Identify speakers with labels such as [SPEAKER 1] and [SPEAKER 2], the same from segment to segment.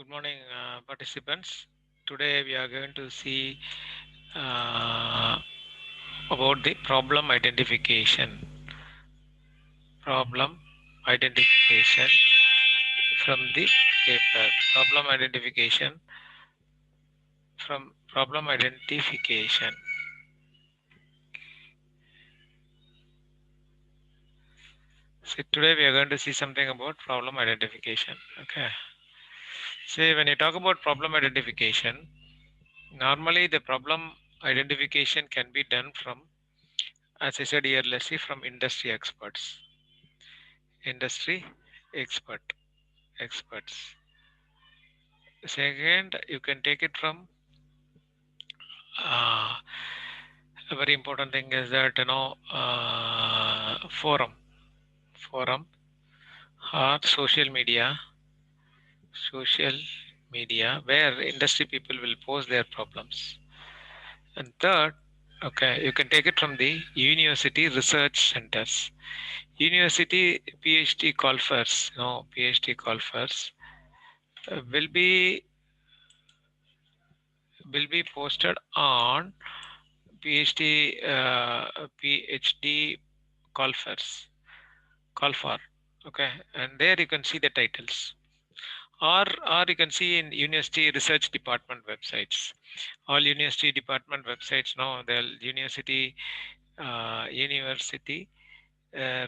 [SPEAKER 1] Good morning, participants. Today we are going to see uh, about the problem identification. Problem identification from the paper. Problem identification from problem identification. So today we are going to see something about problem identification. Okay. See, when you talk about problem identification, normally the problem identification can be done from, as I said earlier, let's see, from industry experts. Industry experts. Second, you can take it from uh, a very important thing is that forum or social media where industry people will post their problems. And third, okay, you can take it from the university research centers. University PhD golfers, PhD golfers will be posted on PhD call for, okay, and there you can see the titles, or you can see in university research department websites. All university department websites, no, the university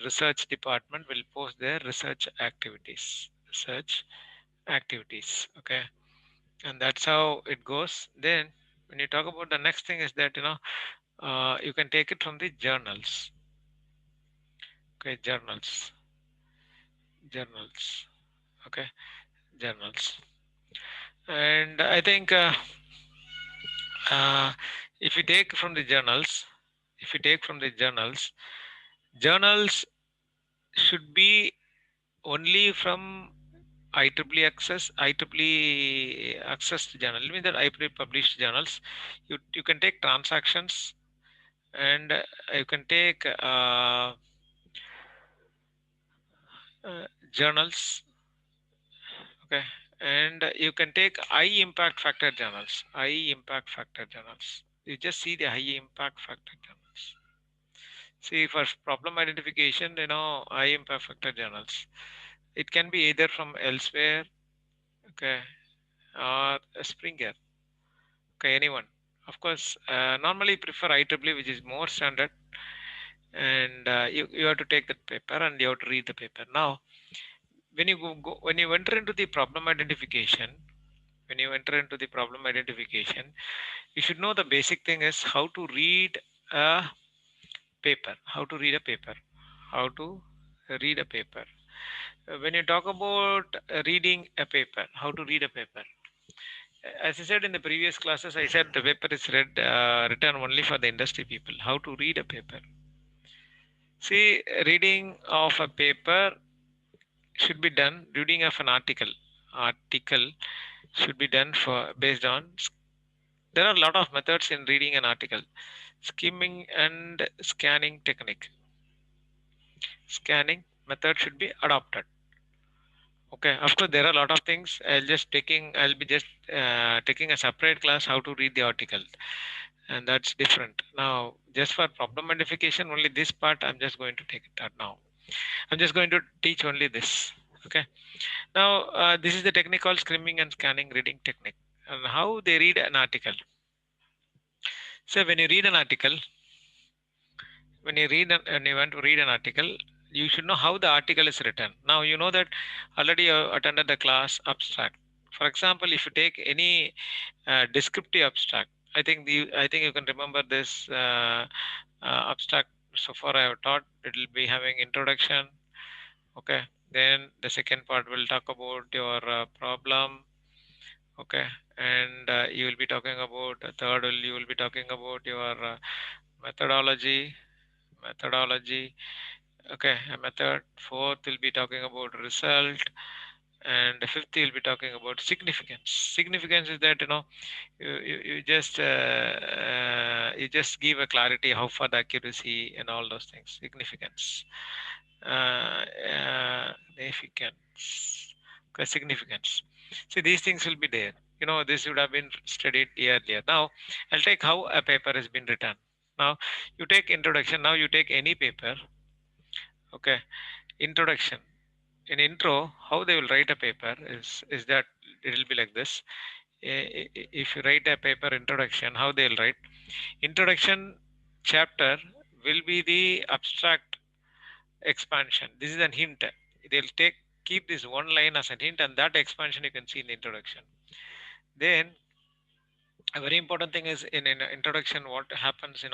[SPEAKER 1] research department will post their research activities, okay, and that's how it goes. Then when you talk about the next thing is that you can take it from the journals. Okay, journals. Okay, journals. And I think uh, if you take from the journals, if you take from the journals should be only from IEEE accessed journal. I mean that IEEE published journals. You can take transactions, and you can take journals, okay, and you can take high impact factor journals. You just see the high impact factor journals. See, for problem identification, high impact factor journals, it can be either from elsewhere, okay, or Springer, okay, anyone. Of course, normally prefer IEEE, which is more standard, and you have to take that paper and you have to read the paper. Now, when you enter into the problem identification, you should know the basic thing is how to read a paper. How to read a paper. How to read a paper. When you talk about reading a paper, how to read a paper. As I said in the previous classes, I said the paper is written only for the industry people. How to read a paper. See, reading of a paper should be done. Reading of an article should be done for based on. There are a lot of methods in reading an article. Skimming and scanning technique. Scanning method should be adopted. Okay, of course there are a lot of things. I'll be just taking a separate class how to read the article, and that's different. Now, just for problem identification, only this part I'm just going to take it out now. I'm just going to teach only this. Okay. Now, this is the technique called skimming and scanning reading technique, and how they read an article. So when you read an article, when you want to read an article, you should know how the article is written. Now you know that already you attended the class abstract. For example, if you take any descriptive abstract, I think you can remember this abstract. So far I have taught, it will be having introduction, okay, then the second part will talk about your problem, okay, and you will be talking about you will be talking about your methodology methodology, okay, a method. Fourth will be talking about result, and the fifth will be talking about significance. Significance is that you just give a clarity how far the accuracy and all those things. Significance, significance. Okay, significance. See, these things will be there. This would have been studied earlier. Now, I'll take how a paper has been written. Now, you take introduction. Now, you take any paper. Okay, introduction. In intro, how they will write a paper is that it will be like this. If you write a paper introduction, how they'll write introduction chapter will be the abstract expansion. This is a hint. They'll keep this one line as a hint, and that expansion you can see in the introduction. Then a very important thing is in introduction, what happens,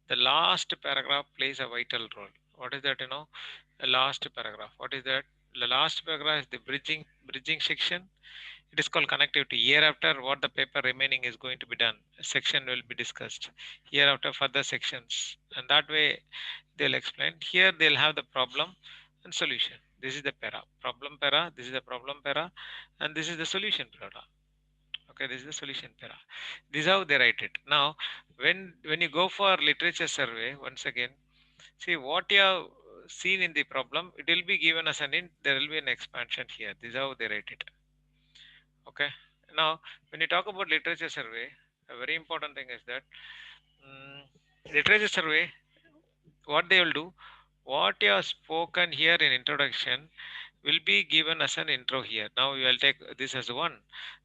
[SPEAKER 1] the last paragraph plays a vital role. What is that? The last paragraph. What is that? The last paragraph is the bridging section. It is called connectivity. Hereafter, what the paper remaining is going to be done. A section will be discussed. Hereafter, further sections, and that way they'll explain. Here they'll have the problem and solution. This is the para. Problem para. This is the problem para, and this is the solution para. Okay, this is the solution para. This is how they write it. Now, when you go for literature survey, once again, see what you have seen in the problem. It will be given as an int. There will be an expansion here. This is how they write it. Okay. Now, when you talk about literature survey, a very important thing is that literature survey, what they will do, what you have spoken here in introduction will be given as an intro here. Now you will take this as one.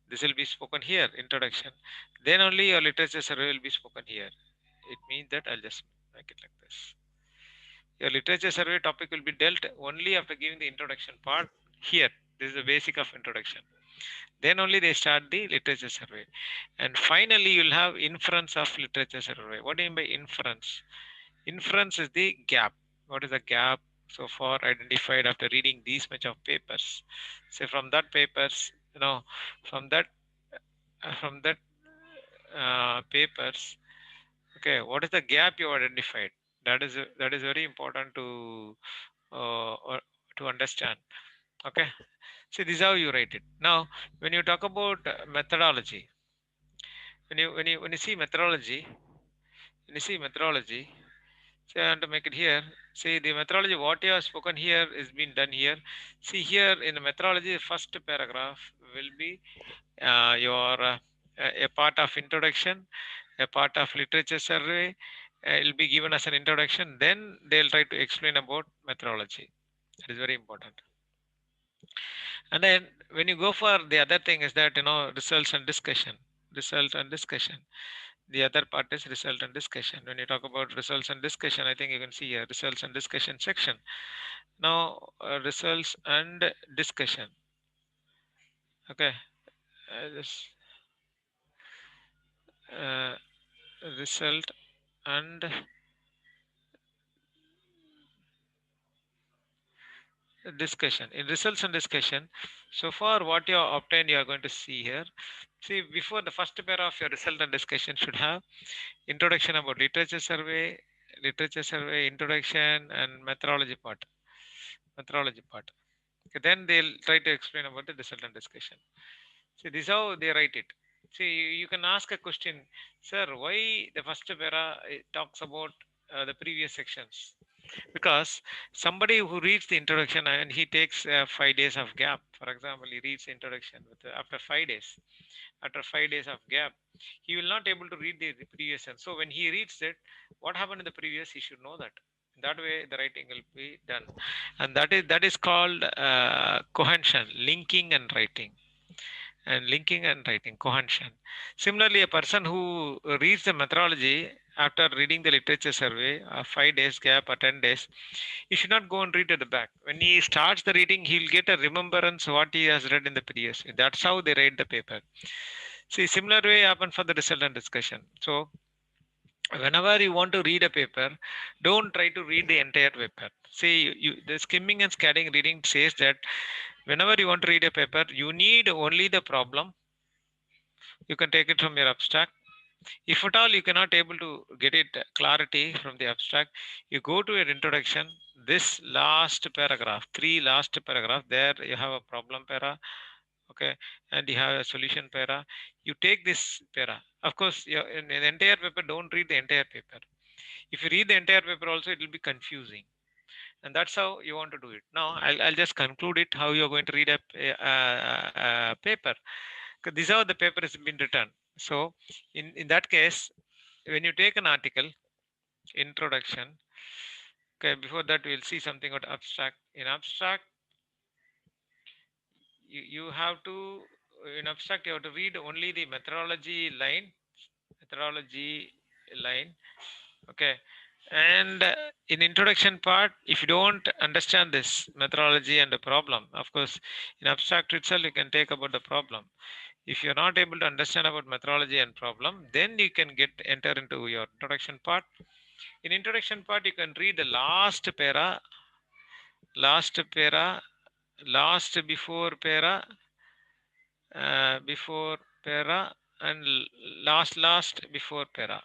[SPEAKER 1] This will be spoken here, introduction. Then only your literature survey will be spoken here. It means that I'll just make it like this. Your literature survey topic will be dealt only after giving the introduction part here. This is the basic of introduction. Then only they start the literature survey. And finally, you'll have inference of literature survey. What do you mean by inference? Inference is the gap. What is the gap so far identified after reading these much of papers? Say from that papers, from that papers. Okay, what is the gap you identified? That is very important to understand. Okay, see this is how you write it. Now, when you talk about methodology, when you see methodology, so I want to make it here. See the methodology, what you have spoken here is being done here. See here in the methodology, the first paragraph will be your a part of introduction, a part of literature survey. It will be given as an introduction. Then they'll try to explain about methodology. That is very important. And then when you go for the other thing is that results and discussion, result and discussion. The other part is result and discussion. When you talk about results and discussion, I think you can see here results and discussion section. Now results and discussion. Okay, this uh, result and discussion. In results and discussion, so far what you have obtained, you are going to see here. See, before the first pair of your result and discussion should have introduction about literature survey, introduction, and methodology part. Methodology part. Okay, then they'll try to explain about the result and discussion. See, this is how they write it. See, you can ask a question, sir, why the first para talks about the previous sections? Because somebody who reads the introduction and he takes 5 days of gap, for example, he reads the introduction after 5 days. After 5 days of gap, he will not able to read the previous one. So when he reads it, what happened in the previous, he should know that. That way, the writing will be done, and that is called cohesion, linking and writing cohesion. Similarly, a person who reads the methodology after reading the literature survey, 5 days gap or 10 days, he should not go and read at the back. When he starts the reading, he'll get a remembrance what he has read in the previous. That's how they write the paper. See, similar way happen for the result and discussion. So whenever you want to read a paper, don't try to read the entire paper. See, the skimming and scanning reading says that whenever you want to read a paper, you need only the problem. You can take it from your abstract. If at all you cannot able to get it clarity from the abstract, you go to your introduction. This last paragraph, three last paragraph, there you have a problem para, okay, and you have a solution para. You take this para. Of course, in the entire paper, don't read the entire paper. If you read the entire paper, also it will be confusing. and that's how you want to do it. Now I'll just conclude it how you're going to read a paper, because this is how the paper has been written. So in that case, when you take an article, introduction, okay, before that we'll see something about abstract. In abstract, you have to, in abstract you have to read only the methodology line. Okay. And in introduction part, if you don't understand this methodology and the problem, of course, in abstract itself, you can take about the problem. If you're not able to understand about methodology and problem, then you can get enter into your introduction part. In introduction part, you can read the last para, last before para, and last before para.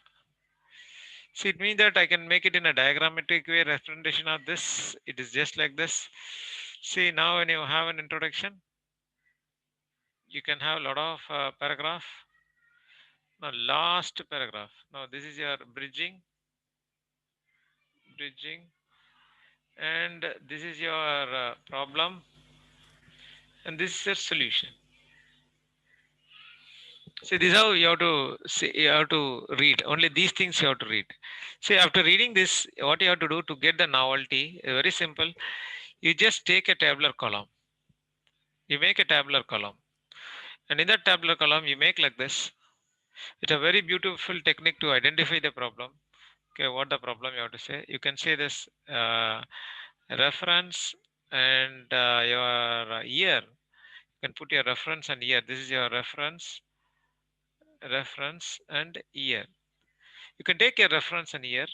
[SPEAKER 1] See, it means that I can make it in a diagrammatic way representation of this. It is just like this. See, now when you have an introduction, you can have a lot of paragraph. Now, last paragraph. Now, this is your bridging, and this is your problem, and this is your solution. See, this is how you have to see, you have to read. Only these things you have to read. See, after reading this, what you have to do to get the novelty is very simple. You just take a tabular column. You make a tabular column, and in that tabular column, you make like this. It's a very beautiful technique to identify the problem. Okay, what the problem you have to say. You can say this reference and your year. You can put your reference and year. This is your reference and year. You can take a reference and year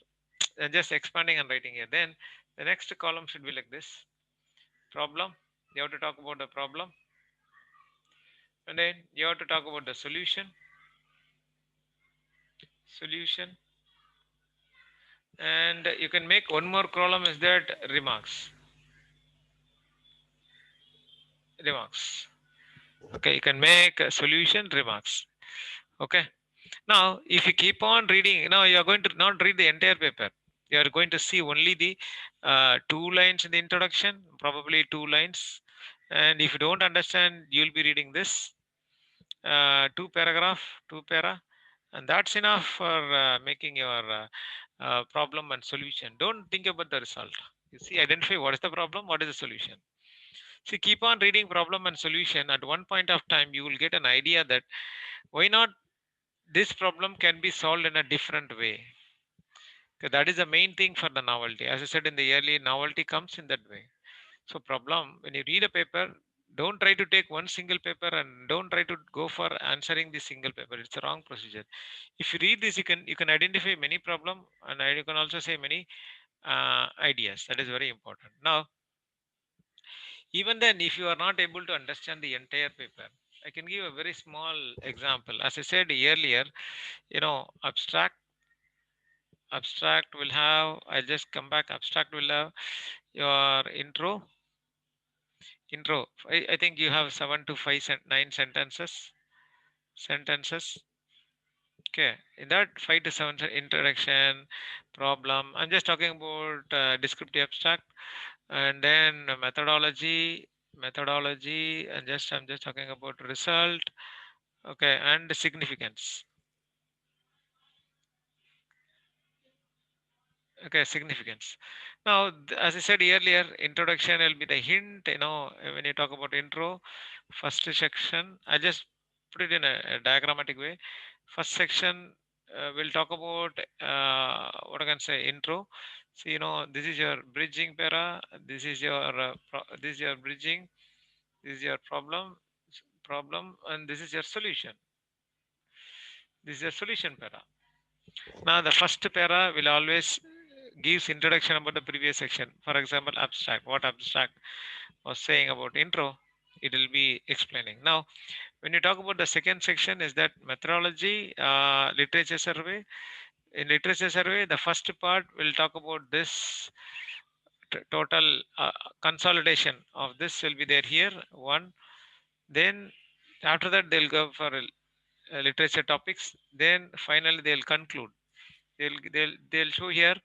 [SPEAKER 1] and just expanding and writing here. Then the next column should be like this. Problem. You have to talk about the problem. And then you have to talk about the solution. And you can make one more column is that remarks. Okay, you can make a solution remarks. Okay. Now, if you keep on reading, now you are going to not read the entire paper. You are going to see only the two lines in the introduction, probably two lines. And if you don't understand, you'll be reading this two para, and that's enough for making your problem and solution. Don't think about the result. You see, identify what is the problem, what is the solution. See, keep on reading problem and solution. At one point of time, you will get an idea that why not this problem can be solved in a different way. Okay, that is the main thing for the novelty. As I said in the early, novelty comes in that way. So problem, when you read a paper, don't try to take one single paper and don't try to go for answering the single paper. It's a wrong procedure. If you read this, you can identify many problem, and you can also say many ideas. That is very important. Now, even then, if you are not able to understand the entire paper, I can give a very small example. As I said earlier, abstract will have, I'll just come back, abstract will have your intro. I think you have 9 sentences. Okay, in that 5 to 7 introduction, problem, I'm just talking about descriptive abstract, and then methodology, and I'm just talking about result. Okay, and significance. Okay, significance. Now, as I said earlier, introduction will be the hint. When you talk about intro, first section, I just put it in a diagrammatic way. First section will talk about what I can say intro. So this is your bridging para. This is your bridging. This is your problem, and this is your solution. This is your solution para. Now, the first para will always gives introduction about the previous section. For example, abstract. What abstract was saying about intro, it will be explaining. Now, when you talk about the second section, is that methodology, literature survey. In literature survey, the first part will talk about this total consolidation of this will be there here. One. Then after that, they'll go for literature topics. Then finally, they'll conclude. They'll show here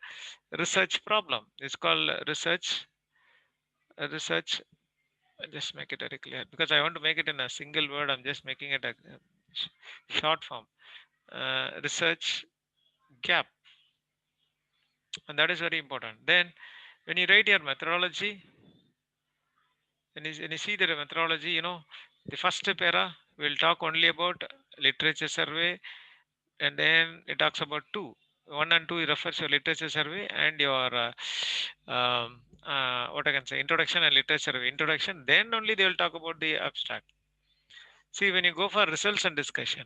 [SPEAKER 1] research problem. It's called research. Just make it very clear because I want to make it in a single word. I'm just making it a sh- short form. Research gap, and that is very important. Then when you write your methodology, when you see the methodology, the first para will talk only about literature survey, and then it talks about two. One and two refers your literature survey and your what I can say, introduction and literature survey. Introduction, then only they will talk about the abstract. See, when you go for results and discussion,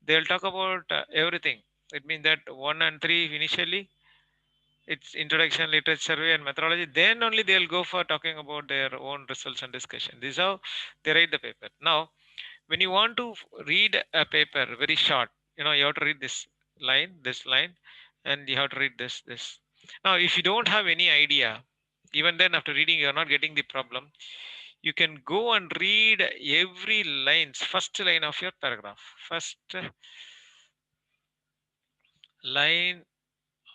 [SPEAKER 1] they'll talk about everything. It means that one and three initially, it's introduction, literature survey, and methodology. Then only they'll go for talking about their own results and discussion. This is how they write the paper. Now, when you want to read a paper very short, you have to read this line, and you have to read this. Now, if you don't have any idea, even then after reading, you're not getting the problem, you can go and read every lines first line of your paragraph, first line.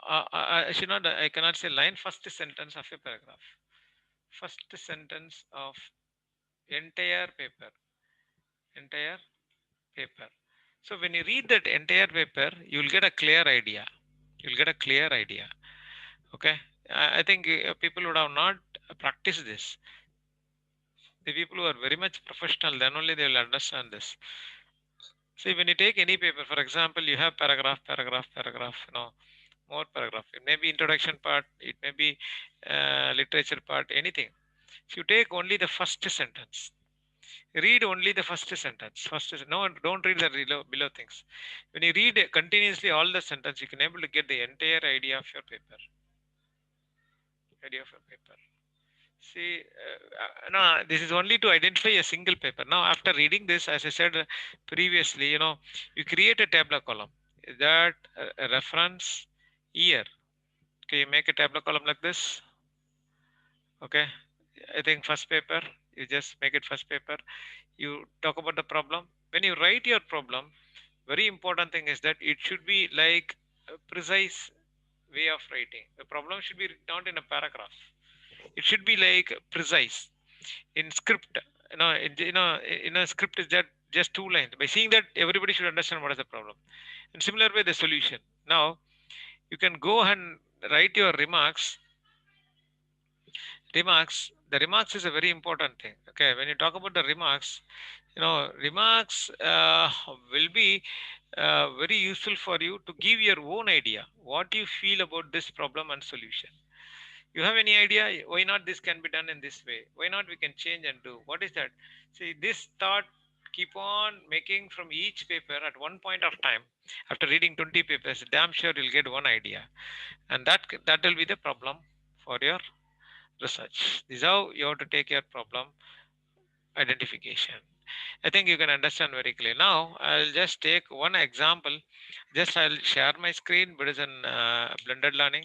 [SPEAKER 1] I should not, I cannot say line, first sentence of a paragraph, first sentence of entire paper. So when you read that entire paper, you'll get a clear idea. You'll get a clear idea. Okay. I think people would have not practiced this. The people who are very much professional, then only they will understand this. See, when you take any paper, for example, you have paragraph, more paragraph. It may be introduction part, it may be literature part, anything. If you take only the first sentence, read only the first sentence. No, don't read the below things. When you read continuously all the sentence, you can able to get the entire idea of your paper. Idea of your paper. See, no, this is only to identify a single paper. Now, after reading this, as I said previously, you create a tabular column. That reference year. Okay, you make a tabular column like this. Okay, I think first paper, you just make it first paper. You talk about the problem. When you write your problem, very important thing is that it should be like a precise way of writing. The problem should be not in a paragraph. It should be like precise in script. In a script is that just two lines. By seeing that, everybody should understand what is the problem. In similar way, the solution. Now you can go and write your the remarks is a very important thing. Okay, when you talk about the remarks, remarks will be very useful for you to give your own idea what you feel about this problem and solution. You have any idea why not this can be done in this way, why not we can change and do, what is that? See, this thought keep on making from each paper at one point of time. After reading 20 papers, damn sure you'll get one idea, and that will be the problem for your research. This is how you have to take your problem identification. I think you can understand very clearly. Now, I'll just take one example. Just I'll share my screen, but it's in blended learning.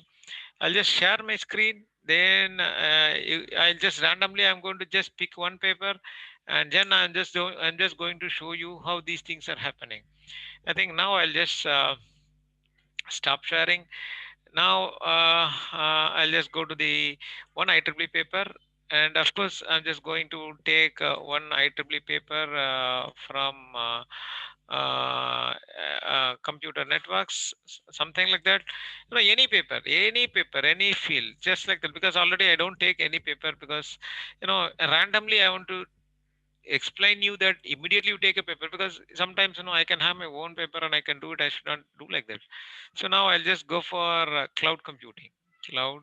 [SPEAKER 1] I'll just share my screen. Then I'll just randomly, I'm going to just pick one paper, and then I'm just going to show you how these things are happening. I think now I'll just stop sharing. Now I'll just go to the one IEEE paper, and of course I'm just going to take one IEEE paper from computer networks, something like that. Any paper, any field, just like that. Because already I don't take any paper because randomly I want to explain you that immediately you take a paper, because sometimes I can have my own paper and I can do it. I should not do like that. So now I'll just go for cloud computing. Cloud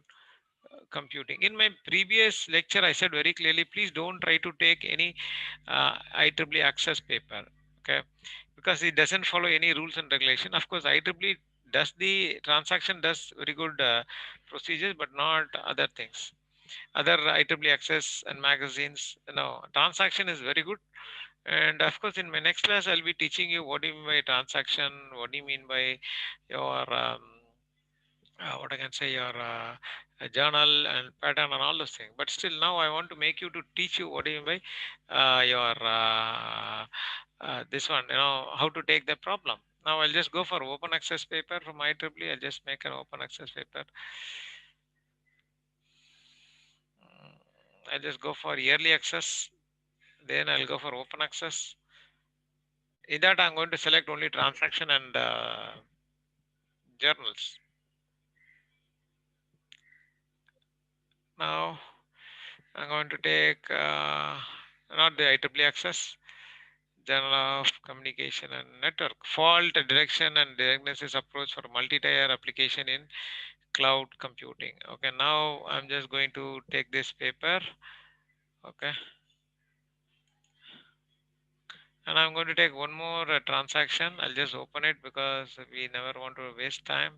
[SPEAKER 1] computing. In my previous lecture, I said very clearly, please don't try to take any IEEE access paper, okay? Because it doesn't follow any rules and regulation. Of course, IEEE does the transaction does very good procedures, but not other things. Other IEEE access and magazines, transaction is very good. And of course, in my next class, I'll be teaching you what do you mean by transaction, what do you mean by your what I can say, your journal and pattern and all those things. But still, now I want to make you to teach you what do you mean by your this one, how to take the problem. Now I'll just go for open access paper from IEEE. I'll just make an open access paper. I'll just go for yearly access. Then I'll go for open access. In that, I'm going to select only transaction and journals. Now I'm going to take not the IEEE access, Journal of Communication and Network, fault detection and diagnosis approach for multi-tier application in cloud computing. Okay, now I'm just going to take this paper. Okay, and I'm going to take one more transaction. I'll just open it because we never want to waste time.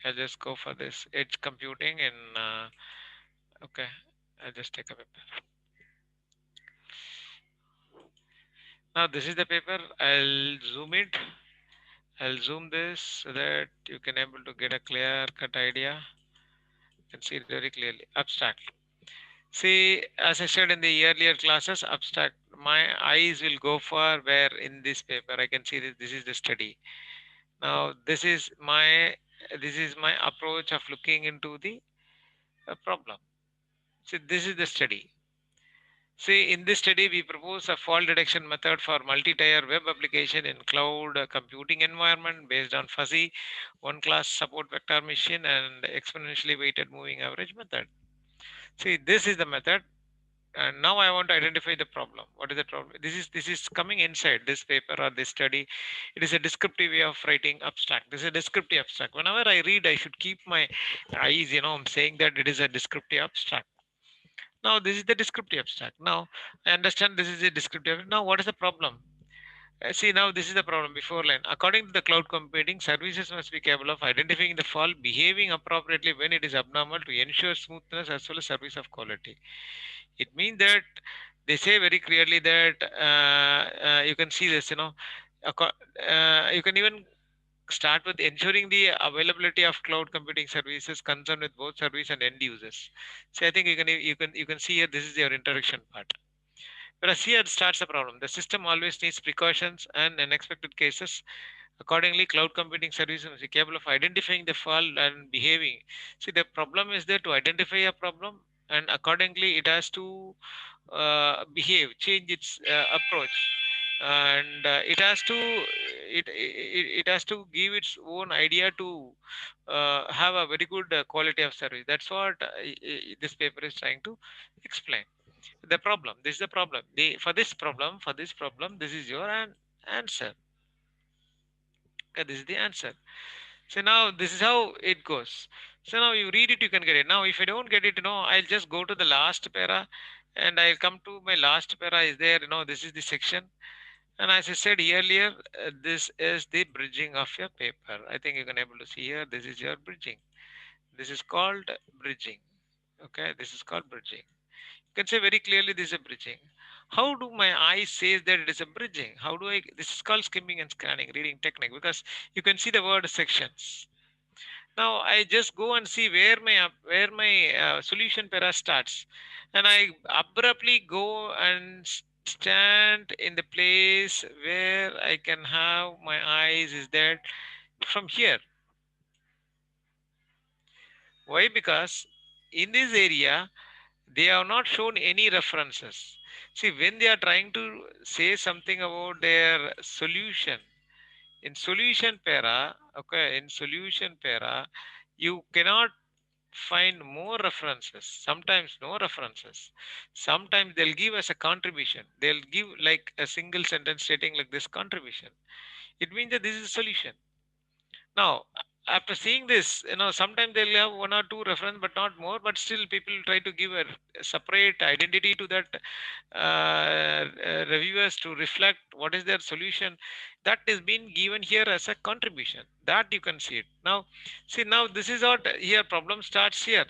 [SPEAKER 1] I'll just go for this edge computing in okay, I'll just take a paper. Now this is the paper. I'll zoom it. I'll zoom this so that you can able to get a clear cut idea. You can see it very clearly. Abstract. See, as I said in the earlier classes, abstract. My eyes will go for where in this paper I can see that this is the study. Now this is my approach of looking into the problem. See, this is the study. See, in this study, we propose a fault detection method for multi-tier web application in cloud computing environment based on fuzzy one-class support vector machine and exponentially weighted moving average method. See, this is the method, and now I want to identify the problem. What is the problem? This is coming inside this paper or this study. It is a descriptive way of writing abstract. This is a descriptive abstract. Whenever I read, I should keep my eyes. I'm saying that it is a descriptive abstract. Now this is the descriptive abstract. Now I understand this is a descriptive. Now what is the problem? See, now this is the problem before line. According to the cloud computing, services must be capable of identifying the fault, behaving appropriately when it is abnormal to ensure smoothness as well as service of quality. It means that they say very clearly that you can see this, you can even start with ensuring the availability of cloud computing services concerned with both service and end users. So I think you can see here this is your introduction part. Whereas here starts the problem. The system always needs precautions and unexpected cases. Accordingly, cloud computing services must be capable of identifying the fault and behaving. See, the problem is there to identify a problem, and accordingly, it has to change its approach, and it has to give its own idea to have a very good quality of service. That's what this paper is trying to explain. The problem. This is the problem. For this problem, this is your answer. Okay, this is the answer. So now this is how it goes. So now you read it, you can get it. Now if I don't get it, I'll just go to the last para, and I'll come to my last para is there. This is the section. And as I said earlier, this is the bridging of your paper. I think you can able to see here. This is your bridging. This is called bridging. Okay, this is called bridging. You can say very clearly this is a bridging. How do my eyes says that it is a bridging? How do I? This is called skimming and scanning, reading technique, because you can see the word sections. Now I just go and see where my solution para starts, and I abruptly go and stand in the place where I can have my eyes is that from here. Why? Because in this area they have not shown any references. See, when they are trying to say something about their solution, in solution para, okay, in solution para, you cannot find more references, sometimes no references, sometimes they'll give as a contribution, they'll give like a single sentence stating like this contribution. It means that this is a solution. Now after seeing this, sometimes they'll have one or two reference but not more, but still people try to give a separate identity to that reviewers to reflect what is their solution. That is being given here as a contribution, that you can see it. Now see, now this is what here problem starts here.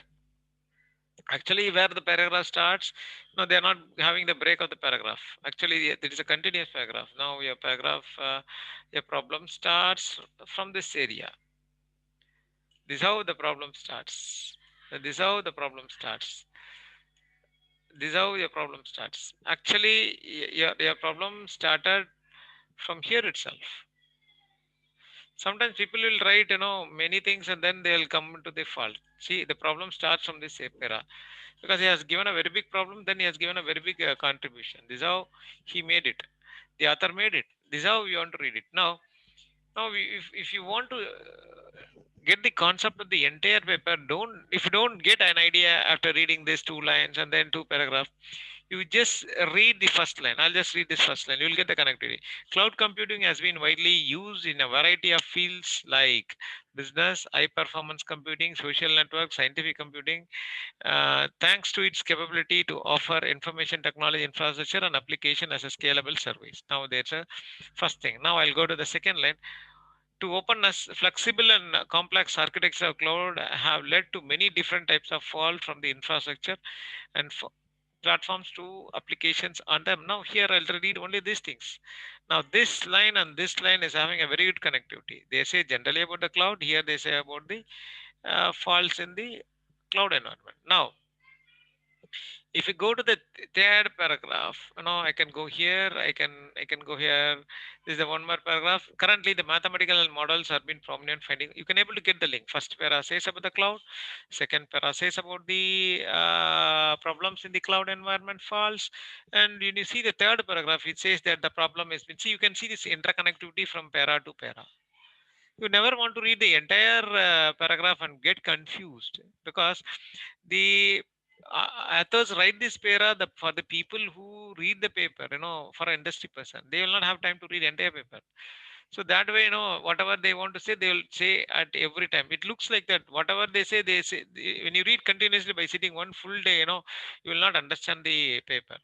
[SPEAKER 1] Actually where the paragraph starts, no, they are not having the break of the paragraph. Actually there is a continuous paragraph. Now your paragraph, your problem starts from this area. This is how the problem starts. This is how the problem starts. This is how your problem starts. Actually, your problem started from here itself. Sometimes people will write, many things and then they'll come to the fault. See, the problem starts from this para because he has given a very big problem, then he has given a very big contribution. This is how he made it. The author made it. This is how you want to read it. Now, if you want to get the concept of the entire paper, don't if you don't get an idea after reading these two lines and then two paragraphs, you just read the first line. I'll just read this first line. You'll get the connectivity. Cloud computing has been widely used in a variety of fields like business, high performance computing, social network, scientific computing, thanks to its capability to offer information technology infrastructure and application as a scalable service. Now, there's a first thing. Now, I'll go to the second line. To openness, flexible and complex architecture of cloud have led to many different types of fall from the infrastructure and platforms to applications on them. Now, here I'll read only these things. Now, this line and this line is having a very good connectivity. They say generally about the cloud. Here they say about the faults in the cloud environment. Now, if you go to the third paragraph, I can go here, I can go here. This is the one more paragraph. Currently the mathematical models are being prominent finding. You can able to get the link. First para says about the cloud, second para says about the problems in the cloud environment false, and you see the third paragraph, it says that the problem is been, see, you can see this interconnectivity from para to para. You never want to read the entire paragraph and get confused, because the authors write this para for the people who read the paper, for an industry person. They will not have time to read entire paper. So that way, whatever they want to say, they will say at every time. It looks like that. Whatever they say. When you read continuously by sitting one full day, you will not understand the paper.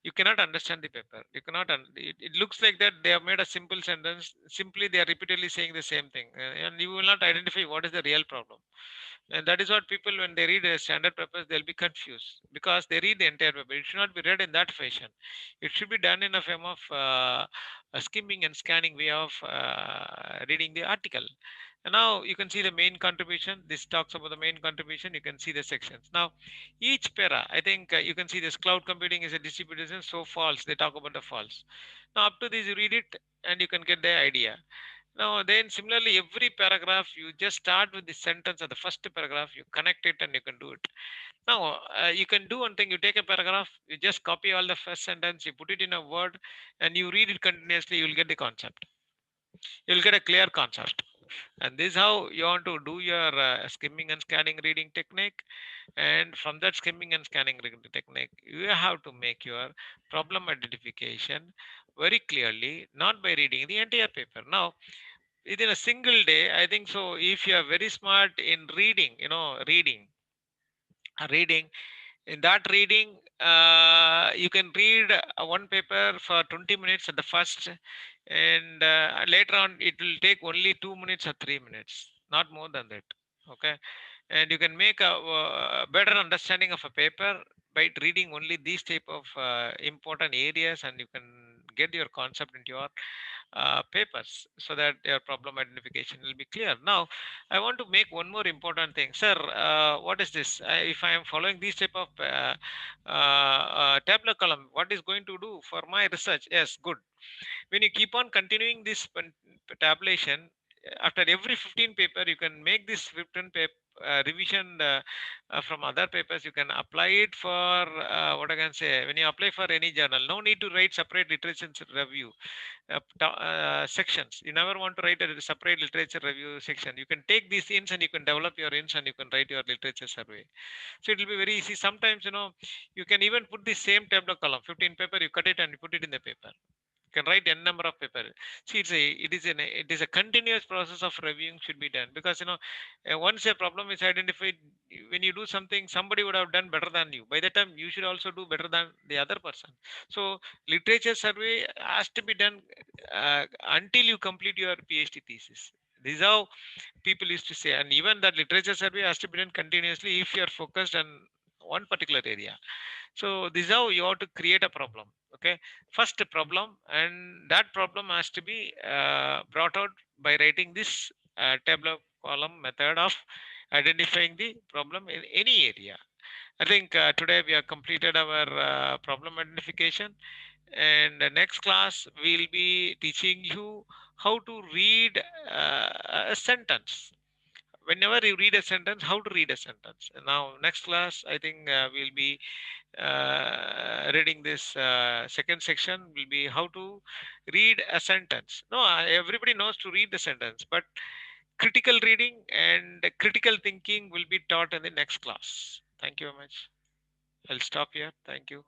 [SPEAKER 1] You cannot understand the paper. You cannot it looks like that they have made a simple sentence, simply they are repeatedly saying the same thing, and you will not identify what is the real problem. And that is what people, when they read a standard papers, they'll be confused because they read the entire paper. It should not be read in that fashion. It should be done in a form of a skimming and scanning way of reading the article. And now you can see the main contribution. This talks about the main contribution. You can see the sections. Now, each para, I think you can see this cloud computing is a distributed system. So false, they talk about the false. Now, up to this, you read it and you can get the idea. Now, then similarly, every paragraph, you just start with the sentence of the first paragraph, you connect it and you can do it. Now, you can do one thing. You take a paragraph, you just copy all the first sentence, you put it in a word, and you read it continuously, you will get the concept. You'll get a clear concept. And this is how you want to do your skimming and scanning reading technique. And from that skimming and scanning reading technique, you have to make your problem identification very clearly, not by reading the entire paper. Now, within a single day, I think so, if you are very smart in reading, reading, in that reading, you can read one paper for 20 minutes at the first, and later on it will take only 2 minutes or 3 minutes, not more than that. Okay, and you can make a better understanding of a paper by reading only these type of important areas, and you can get your concept into your papers, so that your problem identification will be clear. Now, I want to make one more important thing, sir. What is this? If I am following these type of tabular column, what is going to do for my research? Yes, good. When you keep on continuing this tabulation, after every 15 paper, you can make this 15 paper revision from other papers. You can apply it for what I can say. When you apply for any journal, no need to write separate literature review sections. You never want to write a separate literature review section. You can take these ins and you can develop your ins and you can write your literature survey. So it will be very easy. Sometimes, you can even put the same table column, 15 paper, you cut it and you put it in the paper. You can write n number of paper. See, it is a continuous process of reviewing should be done, because once a problem is identified, when you do something, somebody would have done better than you. By the time, you should also do better than the other person. So literature survey has to be done until you complete your PhD thesis. This is how people used to say, and even that literature survey has to be done continuously if you are focused on one particular area. So this is how you have to create a problem. Okay, first problem, and that problem has to be brought out by writing this tabular column method of identifying the problem in any area. I think today we have completed our problem identification, and the next class we'll be teaching you how to read a sentence. Whenever you read a sentence, how to read a sentence. And now, next class, I think we'll be reading this second section. Will be how to read a sentence. No, everybody knows to read the sentence, but critical reading and critical thinking will be taught in the next class. Thank you very much. I'll stop here. Thank you.